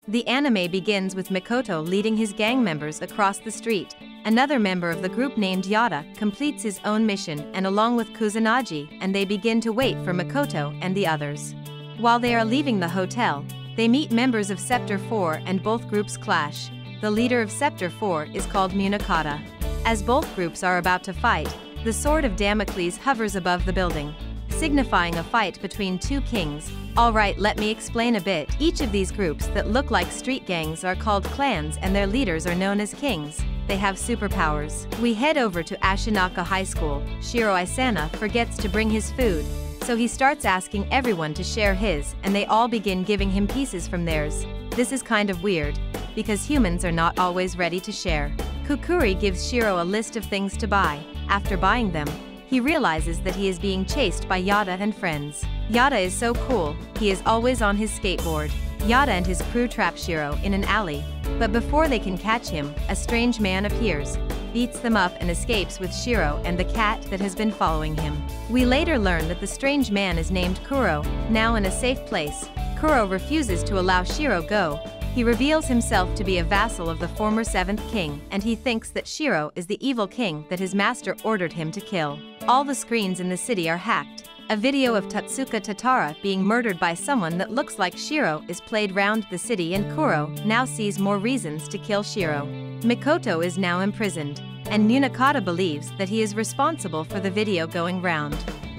The anime begins with Mikoto leading his gang members across the street. Another member of the group named Yata completes his own mission and along with Kusanagi, and they begin to wait for Mikoto and the others. While they are leaving the hotel, they meet members of Scepter 4 and both groups clash. The leader of Scepter 4 is called Munakata. As both groups are about to fight, the sword of Damocles hovers above the building, signifying a fight between two kings. Alright, let me explain a bit. Each of these groups that look like street gangs are called clans and their leaders are known as kings. They have superpowers. We head over to Ashinaka High School. Shiro Isana forgets to bring his food, so he starts asking everyone to share his, and they all begin giving him pieces from theirs. This is kind of weird, because humans are not always ready to share. Kukuri gives Shiro a list of things to buy. After buying them, he realizes that he is being chased by Yata and friends. Yata is so cool, he is always on his skateboard. Yata and his crew trap Shiro in an alley, but before they can catch him, a strange man appears, beats them up and escapes with Shiro and the cat that has been following him. We later learn that the strange man is named Kuro. Now in a safe place, Kuro refuses to allow Shiro go. He reveals himself to be a vassal of the former 7th king, and he thinks that Shiro is the evil king that his master ordered him to kill. All the screens in the city are hacked. A video of Totsuka Tatara being murdered by someone that looks like Shiro is played round the city, and Kuro now sees more reasons to kill Shiro. Mikoto is now imprisoned, and Munakata believes that he is responsible for the video going round.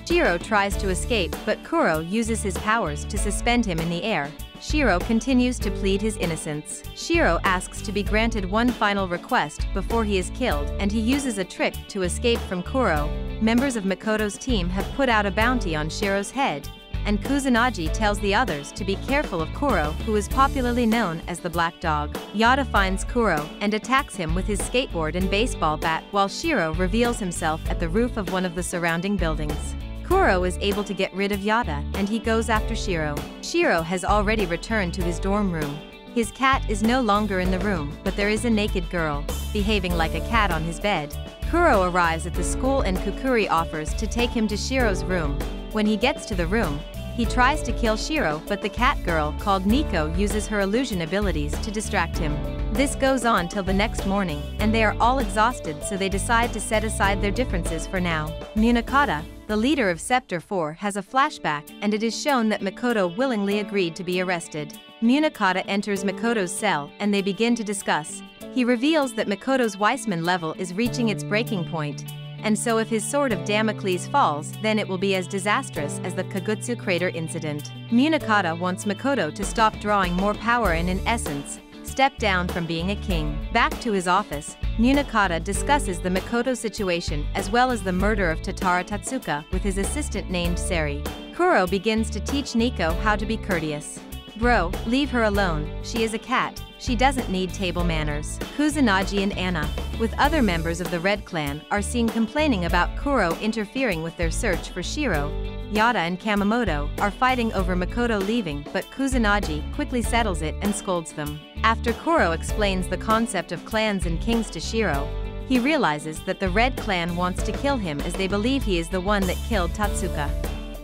Shiro tries to escape, but Kuro uses his powers to suspend him in the air. Shiro continues to plead his innocence. Shiro asks to be granted one final request before he is killed, and he uses a trick to escape from Kuro. Members of Mikoto's team have put out a bounty on Shiro's head, and Kusanagi tells the others to be careful of Kuro, who is popularly known as the Black Dog. Yata finds Kuro and attacks him with his skateboard and baseball bat, while Shiro reveals himself at the roof of one of the surrounding buildings. Kuro is able to get rid of Yata, and he goes after Shiro. Shiro has already returned to his dorm room. His cat is no longer in the room, but there is a naked girl, behaving like a cat on his bed. Kuro arrives at the school and Kukuri offers to take him to Shiro's room. When he gets to the room, he tries to kill Shiro, but the cat girl called Nico uses her illusion abilities to distract him. This goes on till the next morning, and they are all exhausted, so they decide to set aside their differences for now. Munakata, the leader of Scepter 4, has a flashback, and it is shown that Mikoto willingly agreed to be arrested. Munakata enters Mikoto's cell, and they begin to discuss. He reveals that Mikoto's Weissman level is reaching its breaking point, and so if his sword of Damocles falls, then it will be as disastrous as the Kagutsu crater incident. Munakata wants Mikoto to stop drawing more power and, in essence, step down from being a king. Back to his office, Munakata discusses the Mikoto situation as well as the murder of Tatara Totsuka with his assistant named Sari. Kuro begins to teach Nico how to be courteous. Bro, leave her alone, she is a cat, she doesn't need table manners. Kusanagi and Anna, with other members of the Red Clan, are seen complaining about Kuro interfering with their search for Shiro. Yata and Kamamoto are fighting over Mikoto leaving, but Kusanagi quickly settles it and scolds them. After Kuro explains the concept of clans and kings to Shiro, he realizes that the Red Clan wants to kill him as they believe he is the one that killed Totsuka.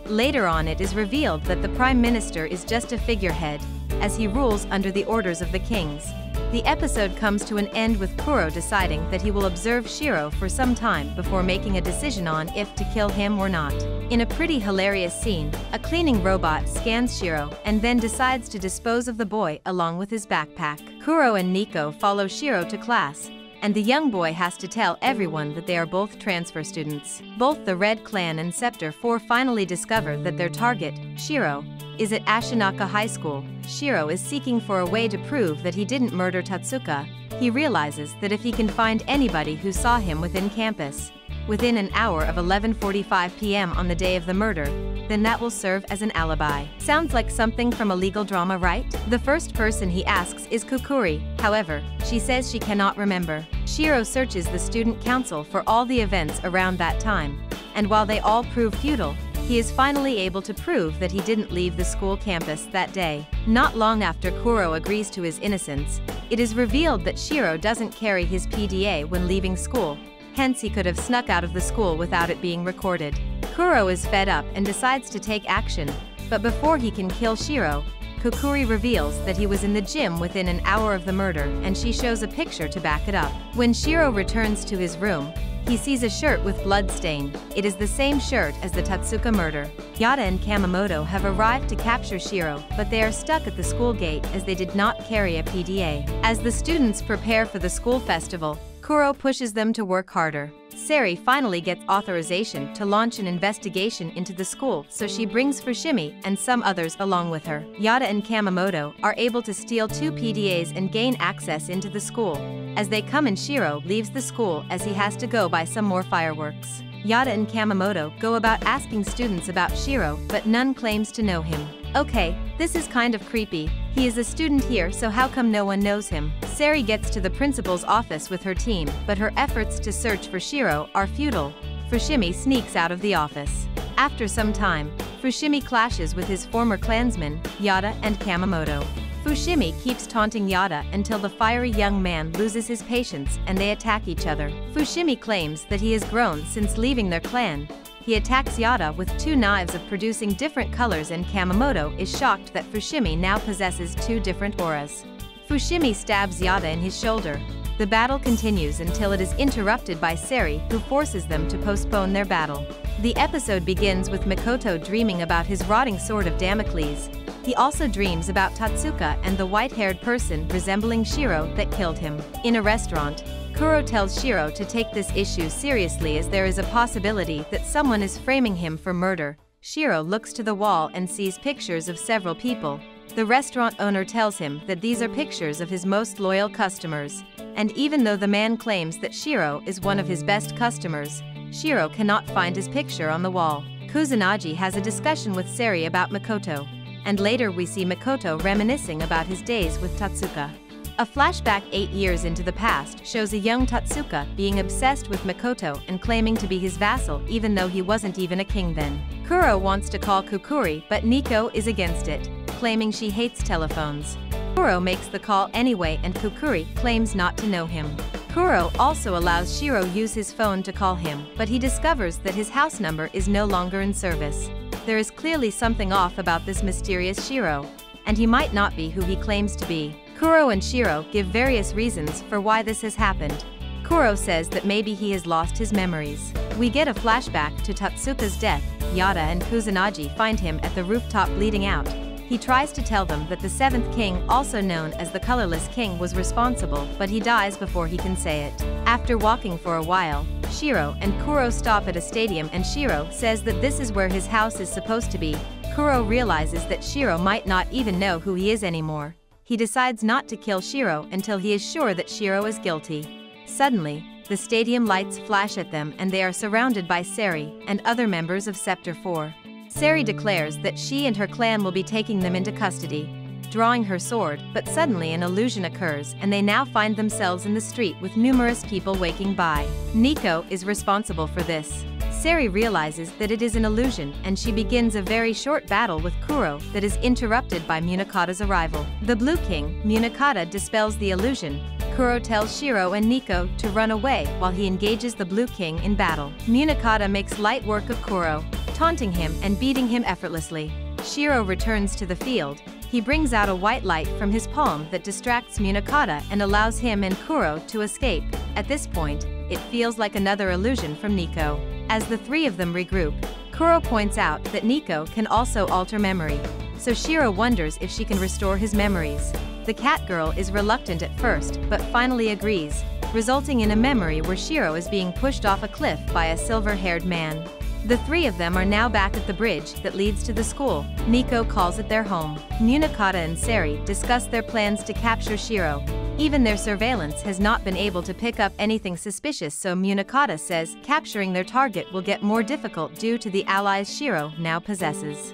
Later on it is revealed that the Prime Minister is just a figurehead, as he rules under the orders of the kings. The episode comes to an end with Kuro deciding that he will observe Shiro for some time before making a decision on if to kill him or not. In a pretty hilarious scene, a cleaning robot scans Shiro and then decides to dispose of the boy along with his backpack. Kuro and Nico follow Shiro to class, and the young boy has to tell everyone that they are both transfer students. Both the Red Clan and Scepter 4 finally discover that their target, Shiro, is at Ashinaka High School. Shiro is seeking for a way to prove that he didn't murder Totsuka. He realizes that if he can find anybody who saw him within campus, within an hour of 11:45 p.m. on the day of the murder, then that will serve as an alibi. Sounds like something from a legal drama, right? The first person he asks is Kukuri. However, she says she cannot remember. Shiro searches the student council for all the events around that time, and while they all prove futile, he is finally able to prove that he didn't leave the school campus that day. Not long after Kuro agrees to his innocence, it is revealed that Shiro doesn't carry his PDA when leaving school, hence he could have snuck out of the school without it being recorded. Kuro is fed up and decides to take action, but before he can kill Shiro, Kukuri reveals that he was in the gym within an hour of the murder, and she shows a picture to back it up. When Shiro returns to his room, he sees a shirt with blood stain. It is the same shirt as the Totsuka murder. Yata and Kamemoto have arrived to capture Shiro, but they are stuck at the school gate as they did not carry a PDA. As the students prepare for the school festival, Kuro pushes them to work harder. Sari finally gets authorization to launch an investigation into the school, so she brings Fushimi and some others along with her. Yata and Kamemoto are able to steal 2 PDAs and gain access into the school. As they come in, Shiro leaves the school as he has to go buy some more fireworks. Yata and Kamemoto go about asking students about Shiro, but none claims to know him. Okay, this is kind of creepy. He is a student here, so how come no one knows him? Sari gets to the principal's office with her team, but her efforts to search for Shiro are futile. Fushimi sneaks out of the office. After some time, Fushimi clashes with his former clansmen, Yata and Kamemoto. Fushimi keeps taunting Yata until the fiery young man loses his patience and they attack each other. Fushimi claims that he has grown since leaving their clan. He attacks Yata with 2 knives of producing different colors, and Kamemoto is shocked that Fushimi now possesses 2 different auras. Fushimi stabs Yata in his shoulder. The battle continues until it is interrupted by Sari, who forces them to postpone their battle. The episode begins with Mikoto dreaming about his rotting sword of Damocles. He also dreams about Totsuka and the white-haired person resembling Shiro that killed him. In a restaurant, Kuro tells Shiro to take this issue seriously as there is a possibility that someone is framing him for murder. Shiro looks to the wall and sees pictures of several people. The restaurant owner tells him that these are pictures of his most loyal customers. And even though the man claims that Shiro is one of his best customers, Shiro cannot find his picture on the wall. Kusanagi has a discussion with Sari about Mikoto. And later we see Mikoto reminiscing about his days with Totsuka. A flashback 8 years into the past shows a young Totsuka being obsessed with Mikoto and claiming to be his vassal even though he wasn't even a king then. Kuro wants to call Kukuri, but Nico is against it, claiming she hates telephones. Kuro makes the call anyway and Kukuri claims not to know him. Kuro also allows Shiro use his phone to call him, but he discovers that his house number is no longer in service. There is clearly something off about this mysterious Shiro, and he might not be who he claims to be. Kuro and Shiro give various reasons for why this has happened. Kuro says that maybe he has lost his memories. We get a flashback to Totsuka's death. Yata and Kusanagi find him at the rooftop bleeding out. He tries to tell them that the 7th king, also known as the Colorless King, was responsible, but he dies before he can say it. After walking for a while, Shiro and Kuro stop at a stadium and Shiro says that this is where his house is supposed to be. Kuro realizes that Shiro might not even know who he is anymore. He decides not to kill Shiro until he is sure that Shiro is guilty. Suddenly, the stadium lights flash at them and they are surrounded by Sari and other members of Scepter 4. Sari declares that she and her clan will be taking them into custody, drawing her sword, but suddenly an illusion occurs and they now find themselves in the street with numerous people walking by. Nico is responsible for this. Sari realizes that it is an illusion and she begins a very short battle with Kuro that is interrupted by Munakata's arrival. The Blue King, Munakata, dispels the illusion. Kuro tells Shiro and Nico to run away while he engages the Blue King in battle. Munakata makes light work of Kuro, taunting him and beating him effortlessly. Shiro returns to the field. He brings out a white light from his palm that distracts Munakata and allows him and Kuro to escape. At this point, it feels like another illusion from Nico. As the 3 of them regroup, Kuro points out that Nico can also alter memory, so Shiro wonders if she can restore his memories. The cat girl is reluctant at first, but finally agrees, resulting in a memory where Shiro is being pushed off a cliff by a silver-haired man. The 3 of them are now back at the bridge that leads to the school. Nico calls it their home. Munakata and Sari discuss their plans to capture Shiro. Even their surveillance has not been able to pick up anything suspicious, so Munakata says capturing their target will get more difficult due to the allies Shiro now possesses.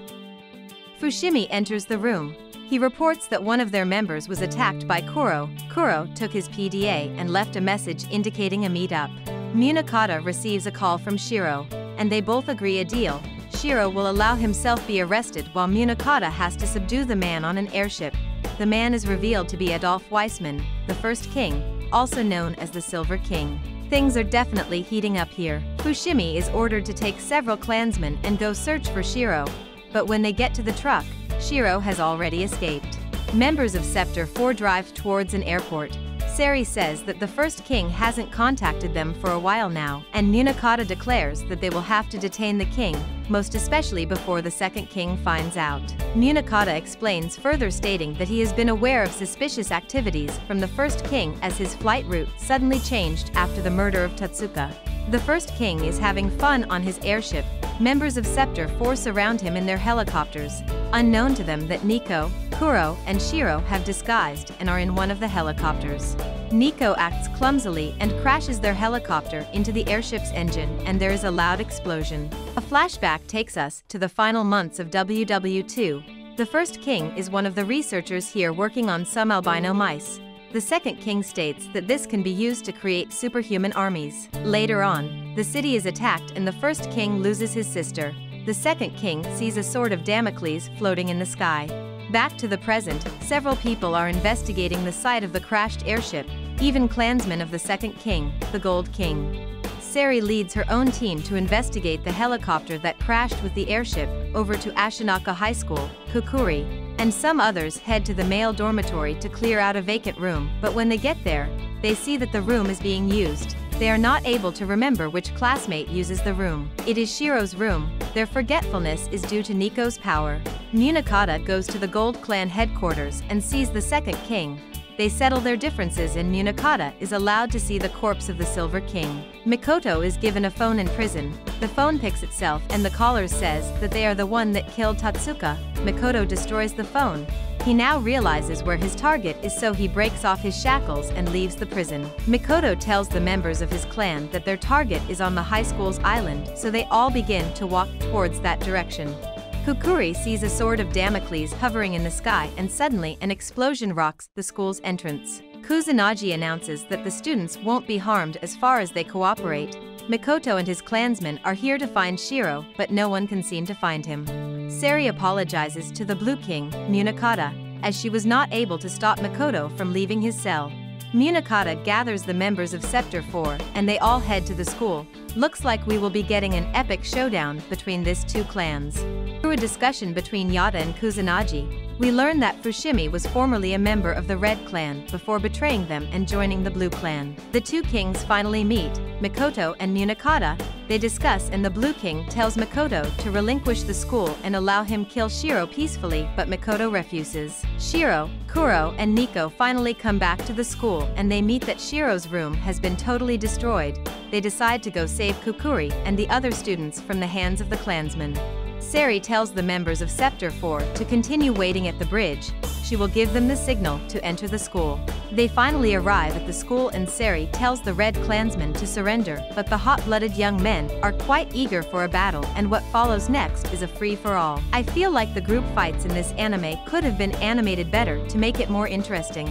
Fushimi enters the room. He reports that one of their members was attacked by Kuro. Kuro took his PDA and left a message indicating a meet-up. Munakata receives a call from Shiro, and they both agree a deal. Shiro will allow himself be arrested while Munakata has to subdue the man on an airship. The man is revealed to be Adolf Weissman, the first king, also known as the Silver King. Things are definitely heating up here. Fushimi is ordered to take several clansmen and go search for Shiro. But when they get to the truck, Shiro has already escaped. Members of Scepter 4 drive towards an airport. Sari says that the first king hasn't contacted them for a while now, and Munakata declares that they will have to detain the king, most especially before the second king finds out. Munakata explains further, stating that he has been aware of suspicious activities from the first king as his flight route suddenly changed after the murder of Totsuka. The first king is having fun on his airship. Members of Scepter 4 surround him in their helicopters. Unknown to them that Nico, Kuro, and Shiro have disguised and are in one of the helicopters. Nico acts clumsily and crashes their helicopter into the airship's engine, and there is a loud explosion. A flashback takes us to the final months of WW2. The first king is one of the researchers here working on some albino mice. The second king states that this can be used to create superhuman armies. Later on, the city is attacked and the first king loses his sister. The second king sees a sword of Damocles floating in the sky. Back to the present, several people are investigating the site of the crashed airship, even clansmen of the second king, the Gold King. Sari leads her own team to investigate the helicopter that crashed with the airship over to Ashinaka High School, Kukuri, and some others head to the male dormitory to clear out a vacant room, but when they get there, they see that the room is being used. They are not able to remember which classmate uses the room. It is Shiro's room. Their forgetfulness is due to Nico's power. Munakata goes to the Gold Clan headquarters and sees the second king. They settle their differences and Munakata is allowed to see the corpse of the Silver King. Mikoto is given a phone in prison. The phone picks itself and the caller says that they are the one that killed Totsuka. Mikoto destroys the phone. He now realizes where his target is, so he breaks off his shackles and leaves the prison. Mikoto tells the members of his clan that their target is on the high school's island, so they all begin to walk towards that direction. Kukuri sees a sword of Damocles hovering in the sky, and suddenly an explosion rocks the school's entrance. Kusanagi announces that the students won't be harmed as far as they cooperate. Mikoto and his clansmen are here to find Shiro, but no one can seem to find him. Sari apologizes to the Blue King, Munakata, as she was not able to stop Mikoto from leaving his cell. Munakata gathers the members of Scepter 4, and they all head to the school. Looks like we will be getting an epic showdown between these two clans. Through a discussion between Yato and Kusanagi, we learn that Fushimi was formerly a member of the Red Clan before betraying them and joining the Blue Clan. The two kings finally meet, Mikoto and Munakata. They discuss and the Blue King tells Mikoto to relinquish the school and allow him kill Shiro peacefully, but Mikoto refuses. Shiro, Kuro, and Nico finally come back to the school and they meet that Shiro's room has been totally destroyed. They decide to go save Kukuri and the other students from the hands of the clansmen. Sari tells the members of Scepter 4 to continue waiting at the bridge. She will give them the signal to enter the school. They finally arrive at the school and Sari tells the Red Clansmen to surrender, but the hot-blooded young men are quite eager for a battle, and what follows next is a free-for-all. I feel like the group fights in this anime could have been animated better to make it more interesting.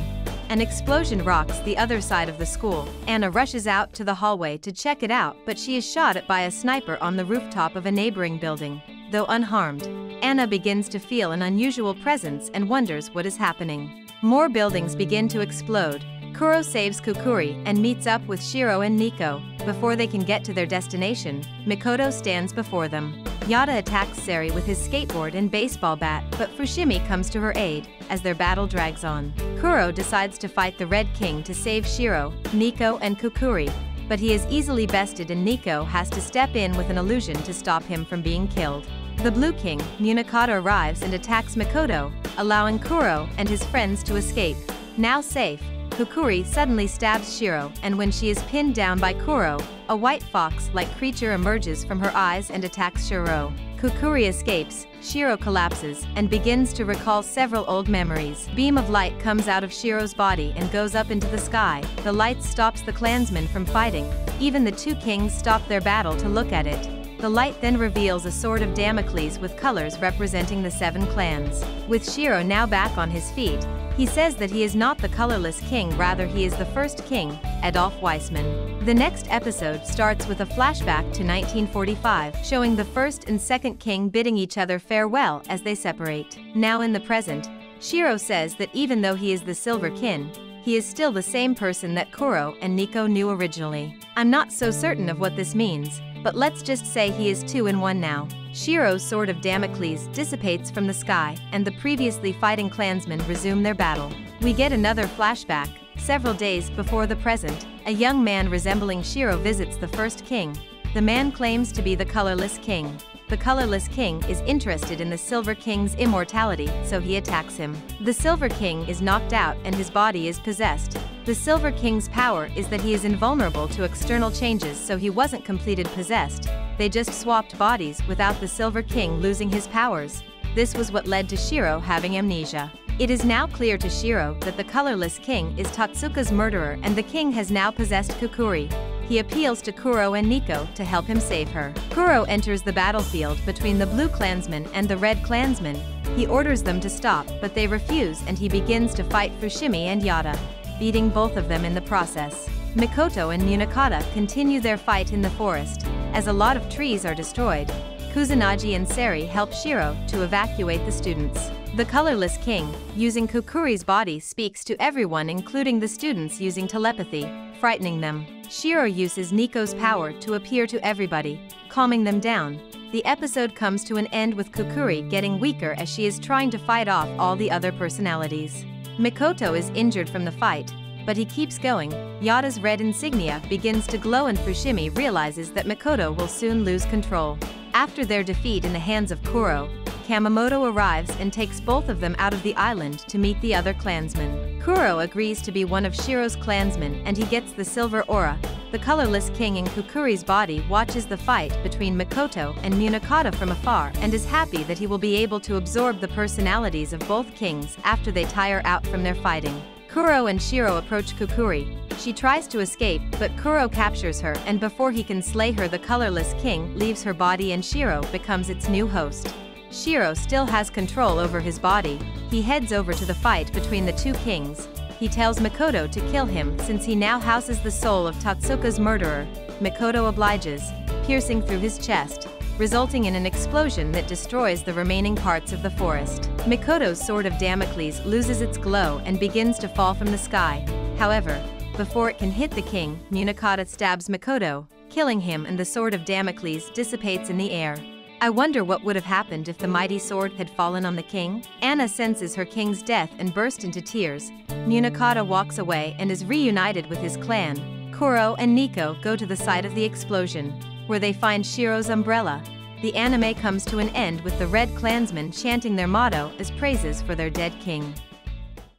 An explosion rocks the other side of the school. Anna rushes out to the hallway to check it out, but she is shot at by a sniper on the rooftop of a neighboring building. Though unharmed, Anna begins to feel an unusual presence and wonders what is happening. More buildings begin to explode. Kuro saves Kukuri and meets up with Shiro and Nico. Before they can get to their destination, Mikoto stands before them. Yato attacks Sari with his skateboard and baseball bat, but Fushimi comes to her aid as their battle drags on. Kuro decides to fight the Red King to save Shiro, Nico, and Kukuri, but he is easily bested and Nico has to step in with an illusion to stop him from being killed. The Blue King, Munakata, arrives and attacks Mikoto, allowing Kuro and his friends to escape. Now safe, Kukuri suddenly stabs Shiro, and when she is pinned down by Kuro, a white fox-like creature emerges from her eyes and attacks Shiro. Kukuri escapes, Shiro collapses, and begins to recall several old memories. Beam of light comes out of Shiro's body and goes up into the sky. The light stops the clansmen from fighting. Even the two kings stop their battle to look at it. The light then reveals a sword of Damocles with colors representing the 7 clans. With Shiro now back on his feet, he says that he is not the colorless king, rather he is the first king, Adolf Weissman. The next episode starts with a flashback to 1945, showing the first and second king bidding each other farewell as they separate. Now in the present, Shiro says that even though he is the Silver King, he is still the same person that Kuro and Nico knew originally. I'm not so certain of what this means, but let's just say he is 2 in 1 now. Shiro's sword of Damocles dissipates from the sky, and the previously fighting clansmen resume their battle. We get another flashback. Several days before the present, a young man resembling Shiro visits the first king. The man claims to be the colorless king. The colorless king is interested in the Silver King's immortality, so he attacks him. The Silver King is knocked out and his body is possessed. The Silver King's power is that he is invulnerable to external changes, so he wasn't completed possessed. They just swapped bodies without the Silver King losing his powers. This was what led to Shiro having amnesia. It is now clear to Shiro that the colorless king is Totsuka's murderer and the king has now possessed Kukuri. He appeals to Kuro and Nico to help him save her. Kuro enters the battlefield between the blue clansmen and the red clansmen. He orders them to stop, but they refuse and he begins to fight Fushimi and Yato, beating both of them in the process. Mikoto and Munakata continue their fight in the forest. As a lot of trees are destroyed, Kusanagi and Seri help Shiro to evacuate the students. The colorless king, using Kukuri's body, speaks to everyone including the students using telepathy, frightening them. Shiro uses Nico's power to appear to everybody, calming them down. The episode comes to an end with Kukuri getting weaker as she is trying to fight off all the other personalities. Mikoto is injured from the fight, but he keeps going. Yato's red insignia begins to glow and Fushimi realizes that Mikoto will soon lose control. After their defeat in the hands of Kuro, Kamamoto arrives and takes both of them out of the island to meet the other clansmen. Kuro agrees to be one of Shiro's clansmen and he gets the silver aura. The colorless king in Kukuri's body watches the fight between Mikoto and Munakata from afar and is happy that he will be able to absorb the personalities of both kings after they tire out from their fighting. Kuro and Shiro approach Kukuri. She tries to escape, but Kuro captures her and before he can slay her, the colorless king leaves her body and Shiro becomes its new host. Shiro still has control over his body. He heads over to the fight between the two kings. He tells Mikoto to kill him since he now houses the soul of Totsuka's murderer. Mikoto obliges, piercing through his chest, resulting in an explosion that destroys the remaining parts of the forest. Mikoto's sword of Damocles loses its glow and begins to fall from the sky. However, before it can hit the king, Munakata stabs Mikoto, killing him, and the sword of Damocles dissipates in the air. I wonder what would have happened if the mighty sword had fallen on the king? Anna senses her king's death and bursts into tears. Munakata walks away and is reunited with his clan. Kuro and Nico go to the site of the explosion, where they find Shiro's umbrella. The anime comes to an end with the red clansmen chanting their motto as praises for their dead king.